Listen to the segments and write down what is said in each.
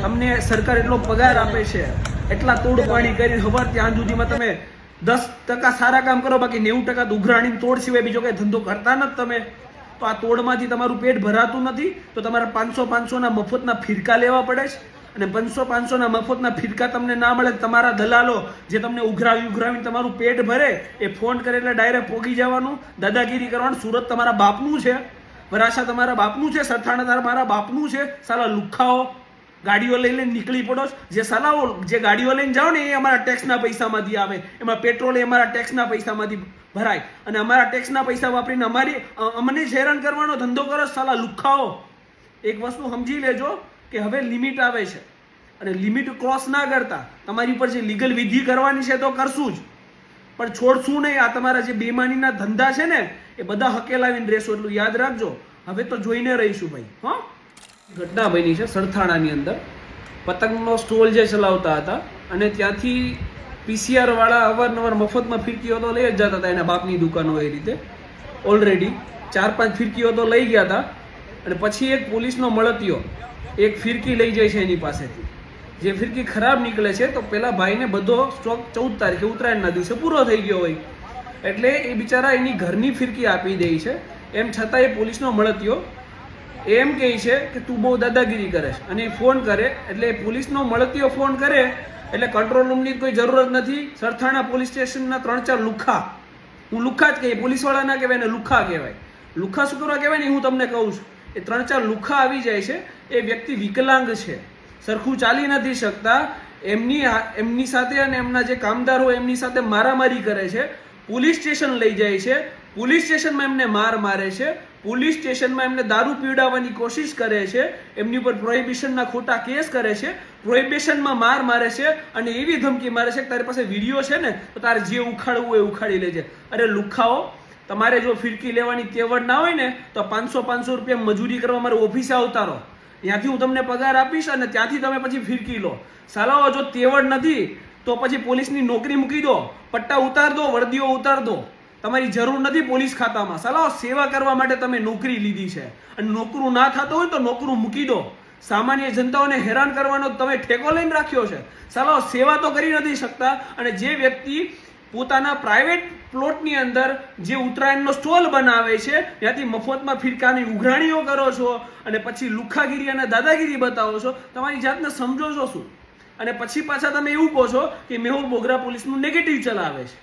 તમને સરકાર એટલો પગાર આપે છે, એટલા તોડ પાણી કરીને ખબર ત્યાં સુધીમાં તમે 10% સારા કામ કરો, બાકી 90% તો ઉઘરાણી તોડ સિવાય બીજો કઈ ધંધો કરતા નથી તમે. તો આ તોડમાંથી તમારું પેટ ભરાતું નથી, તો તમારે 500 ના મફતના ફિરકા લેવા પડે છે. અને 500 ના મફતના ફિરકા તમને ના મળે, તમારા દલાલો જે તમને ઉઘરાવીને તમારું પેટ ભરે એ ફોન કરે એટલે ડાયરેક્ટ પોગી જવાનું, દાદાગીરી કરવાનું. સુરત તમારા બાપનું છે, વરાછા તમારા બાપનું છે, સરથાણા તમારા બાપનું છે. સાલા લુખાઓ ગાડીઓ લઈને નીકળી પડો. જે સલાઓ જે ગાડીઓ લઈને જાઓ ને એ અમારા ટેક્સના પૈસામાંથી આવે, એમાં પેટ્રોલ એ અમારા ટેક્સના પૈસામાંથી ભરાય, અને અમારા ટેક્સના પૈસા વાપરીને અમને જ હેરાન કરવાનો ધંધો કરો સાલા લુખાઓ. એક વસ્તુ સમજી લેજો કે હવે લિમિટ આવે છે, અને લિમિટ ક્રોસ ના કરતા. તમારી ઉપર જે લીગલ વિધિ કરવાની છે તો કરશું જ, પણ છોડશું નહીં. આ તમારા જે બેમાનીના ધંધા છે ને એ બધા હકેલાવીને રહેશો, એટલું યાદ રાખજો. હવે તો જોઈને રહીશું ભાઈ. હા, ઘટના બની છે સરથાણાની અંદર. પતંગનો સ્ટોલ જે ચલાવતા હતા અને ત્યાંથી PCR વાળા અવારનવાર મફતમાં ફિરકીઓ તો લઈ જ જતા હતા, એના બાપની દુકાન હોય એ રીતે. ઓલરેડી 4-5 ફિરકીઓ તો લઈ ગયા હતા, અને પછી એક પોલીસનો મળતિયો એક ફિરકી લઈ જાય છે એની પાસેથી. જે ફિરકી ખરાબ નીકળે છે તો પેલા ભાઈને બધો સ્ટોક 14 તારીખે ઉત્તરાયણના દિવસે પૂરો થઈ ગયો હોય, એટલે એ બિચારા એની ઘરની ફિરકી આપી દે છે. એમ છતાં એ પોલીસનો મળતિયો એમ કહે છે કે તું બહુ દાદાગીરી કરે છે, અને ફોન કરે એટલે પોલીસનો મળતિયો ફોન કરે એટલે કંટ્રોલ રૂમની કોઈ જરૂરત નથી. સરથાણા પોલીસ સ્ટેશનના 3-4 લુખા, હું લુખા જ કહીએ, પોલીસવાળા ના કહેવાય, એને લુખા કહેવાય. લુખા શું કરવા કહેવાય ને હું તમને કહું છું. એ 3-4 લુખા આવી જાય છે. એ વ્યક્તિ વિકલાંગ છે, સરખું ચાલી નથી શકતા. એમની સાથે અને એમના જે કામદાર હોય એમની સાથે મારામારી કરે છે, પોલીસ સ્ટેશન લઈ જાય છે, પોલીસ સ્ટેશનમાં એમને મારે છે, પોલીસ સ્ટેશનમાં એમને દારૂ પીવડાવવાની કોશિશ કરે છે, એમની ઉપર પ્રોહિબિશનના ખોટા કેસ કરે છે, પ્રોહિબિશનમાં મારે છે, અને એવી ધમકી મારે છે કે તારી પાસે વિડીયો છે ને તો તારે જે ઉખાડવું હોય ઉખાડી લેજે. અરે લુખાઓ, તમારે જો ફિરકી લેવાની તેવડ ના હોય ને તો 500 રૂપિયા મજૂરી કરવા મારે ઓફિસે આવતા રહો, ત્યાંથી હું તમને પગાર આપીશ અને ત્યાંથી તમે પછી ફિરકી લો. સાલાઓ જો તેવડ નથી તો પછી પોલીસની નોકરી મૂકી દો, પટ્ટા ઉતાર દો, વર્દીઓ ઉતાર દો. તમારી જરૂર નથી પોલીસ ખાતામાં. સાલાઓ સેવા કરવા માટે તમે નોકરી લીધી છે, અને નોકરું ના થતું હોય તો નોકરું મૂકી દો. સામાન્ય જનતાઓને હેરાન કરવાનો તમે ઠેકો લઈને રાખ્યો છે. સાલાઓ સેવા તો કરી નથી શકતા. અને જે વ્યક્તિ પોતાના પ્રાઇવેટ પ્લોટની અંદર જે ઉત્તરાયણનો સ્ટોલ બનાવે છે, ત્યાંથી મફતમાં ફિરકાની ઉઘરાણીઓ કરો છો, અને પછી લુખાગીરી અને દાદાગીરી બતાવો છો, તમારી જાતને સમજો છો શું? અને પછી પાછા તમે એવું કહો છો કે મેહુલ બોગરા પોલીસનું નેગેટિવ ચલાવે છે.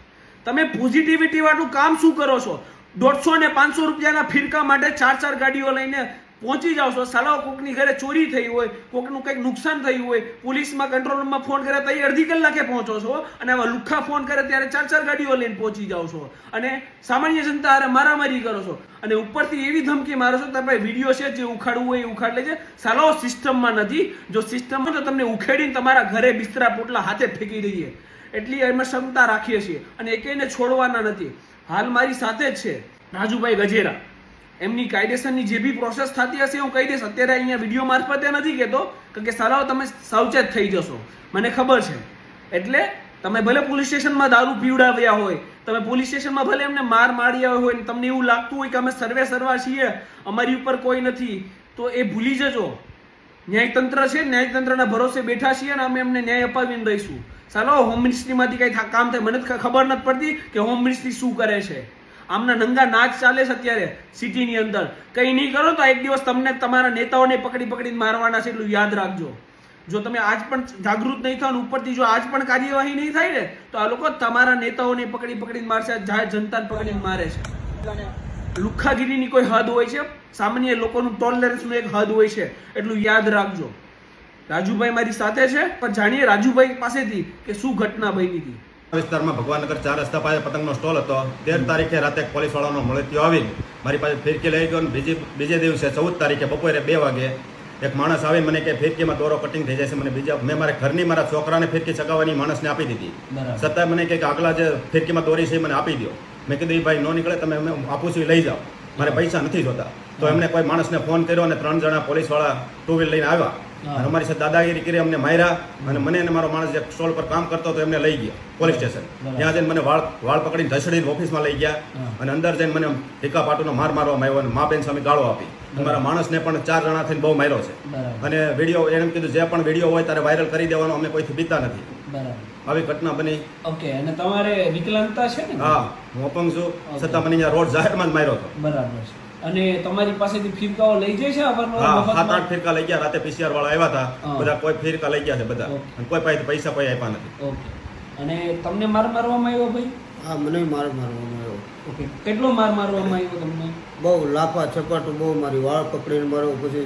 તમે પોઝિટિવિટી વાળું કામ શું કરો છો? 150 ને 500 રૂપિયાના ફિરકા માટે 4 ગાડીઓ લઈને પહોંચી જાવ છો. સાલાઓ કોકની ઘરે ચોરી થઈ હોય, કોકનું કંઈક નુકસાન થયું હોય, પોલીસમાં કંટ્રોલ રૂમમાં ફોન કરે તો અડધી કલાકે પહોંચો છો, અને આવા લુખ્ખા ફોન કરે ત્યારે 4 ગાડીઓ લઈને પહોંચી જાવ છો, અને સામાન્ય જનતા હારે મારામારી કરો છો, અને ઉપરથી એવી ધમકી મારો છો તમે વિડીયો છે જે ઉખાડવું હોય એ ઉખાડ લેજે. સાલાઓ સિસ્ટમમાં નથી. જો સિસ્ટમ હોય તો તમને ઉખેડીને તમારા ઘરે બિસ્તરા પોટલા હાથે ફેંકી દઈએ, એટલી અમે ક્ષમતા રાખીએ છીએ, અને એકેયને છોડવાના નથી. હાલ મારી સાથે જ છે રાજુભાઈ ગજેરા. એમની કાયદેસરની જે બી પ્રોસેસ થતી હશે હું કહી દઈશ. અત્યારે અહીંયા વિડીયો મારફતે નથી કહેતો, કારણ કે સાલાઓ તમે સાવચેત થઈ જશો, મને ખબર છે. એટલે તમે ભલે પોલીસ સ્ટેશનમાં દારૂ પીવડાવ્યા હોય, તમે પોલીસ સ્ટેશનમાં ભલે એમને માર્યા હોય, તમને એવું લાગતું હોય કે અમે સર્વા છીએ, અમારી ઉપર કોઈ નથી, તો એ ભૂલી જજો. ન્યાયતંત્ર છે, ન્યાયતંત્રના ભરોસે બેઠા છીએ, અને અમે એમને ન્યાય અપાવીને રહીશું. સાલાઓ હોમ મિનિસ્ટ્રીમાંથી કઈ કામ થાય મને ખબર નથી પડતી કે હોમ મિનિસ્ટ્રી શું કરે છે. આમના નંગા નાચ ચાલે છે અત્યારે સિટીની અંદર. કંઈ નહીં કરો તો એક દિવસ તમને તમારા નેતાઓને પકડીને મારવાના છે, એટલું યાદ રાખજો. જો તમે આજ પણ જાગૃત નહીં થાવ, ઉપરથી જો આજ પણ કાર્યવાહી નહીં થાય ને તો આ લોકો તમારા નેતાઓને પકડીને મારશે, જનતાને પકડીને મારે છે. લુખ્ખાગીરીની કોઈ હદ હોય છે, સામાન્ય લોકોનું ટોલરન્સનું એક હદ હોય છે, એટલું યાદ રાખજો. રાજુભાઈ મારી સાથે છે, પણ જાણીએ રાજુભાઈ પાસેથી કે શું ઘટના બની હતી. વિસ્તારમાં ભગવાનનગર 4 રસ્તા પાસે પતંગનો સ્ટોલ હતો. 13 તારીખે રાતે પોલીસ વાળાનો મળતિયો આવી મારી પાસે ફિરકી લઈ ગયો, અને બીજે દિવસે 14 તારીખે બપોરે 2 વાગે એક માણસ આવી મને કે ફિરકીમાં દોરો કટિંગ થઈ જાય છે. મને મેં મારા ઘરની મારા છોકરાને ફિરકી ચગાવવાની માણસને આપી દીધી. છતાં મને કે આગલા જે ફિરકીમાં દોરી છે મને આપી દો. મેં કીધું એ ભાઈ નો નીકળે, તમે આપું છું લઈ જાઓ, મારે પૈસા નથી જોતા. તો એમને કોઈ માણસને ફોન કર્યો, અને 3 જણા પોલીસવાળા 2 વ્હીલ લઈને આવ્યા, હા. અને અમારી સાથે દાદાગીરી કરી અમને માર્યા અને મને અને મારો માણસ જે સ્ટોલ પર કામ કરતો હતો એમને લઈ ગયા પોલીસ સ્ટેશન. બરાબર. ત્યાં જઈને મને વાળ પકડીને ધસડીને ઓફિસમાં લઈ ગયા હા. અને અંદર જઈને મને ટીકા પાટુનો માર મારવામાં આવ્યો અને મા બેન સામે ગાળો આપી. મારા માણસને પણ 4 જણા થઈને બહુ માર્યો છે. બરાબર અને વિડીયો એમ કીધું જે પણ વિડીયો હોય તારે વાયરલ કરી દેવાનો, અમે કોઈથી બીતા નથી. બરાબર આવી ઘટના બની. ઓકે. અને તમારે વિકલાંગતા છે ને? હા, હું અપંગ છું, છતાં મને અહીંયા રોડ જાહેરમાં જ માર્યો હતો. બરાબર છે. અને તમારી પાસેથી ફીરકાઓ લઈ જાય છે અવારનવાર હા, મફતમાં? 7-8 ફિરકા લઈ ગયા. રાતે PCR વાળા આવ્યા હતા, હા. બધા કોઈ ફિરકા લઈ ગયા છે બધા. ઓકે. અને કોઈ પાસે પૈસા કોઈ આપ્યા નથી. ઓકે. અને તમને માર મારવામાં આવ્યો ભાઈ? હા, મને મારવામાં આવ્યો. ઓકે. કેટલો માર મારવામાં આવ્યો તમને? બહુ લાફા છપાટું બહુ મારી, વાળ પકડીને મારો, પછી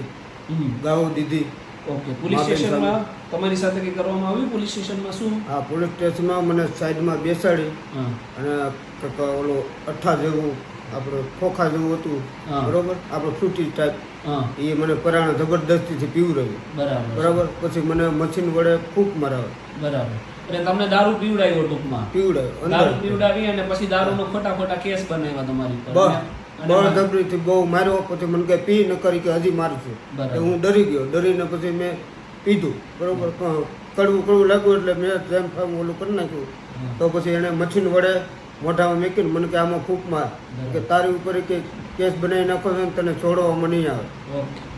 હમ. ગાળો દીધી. ઓકે. પોલીસ મા બેન સ્ટેશનમાં તમારી સાથે કંઈ કરવામાં આવ્યું? પોલીસ સ્ટેશનમાં શું? આ પોલીસ સ્ટેશનમાં મને સાઈડમાં બેસાડી હા. અને કંઈક ઓલો અઠ્ઠા જેવું આપણે ખોખા જેવું હતું, હા. બરોબર, આપણે ફ્રૂટી ટાઈપ, હા. એ મને પરાણે જબરદસ્તીથી પીવડાવ્યું. બરાબર બરાબર. પછી મને મશીન વડે ફૂંક મરાવે, બરાબર. એટલે તમને દારૂ પીવડાવ્યો ટૂંકમાં? પીવડાવ્યો દારૂ અંદર. પીવડાવી અને પછી દારૂનો ખોટા કેસ બનાવ્યા તમારી પર. અને- બળજબરીથી બહુ માર્યો. પછી મને કહે પી ન કરી કે હજી મારશું. બરાબર. એટલે હું ડરી ગયો. ડરીને પછી મેં પીધું, બરોબર. કડવું લાગ્યું એટલે મેં જેમ ફામ ઓલું કરી નાખ્યું. હા. તો પછી એને મશીન વડે મોઢામાં મૂકીને મને કે આમાં ફૂંક માર, બરાબર. કે તારી ઉપર કે કેસ બનાવી નાખો છો ને તને છોડવામાં નહીં આવે. ઓકે.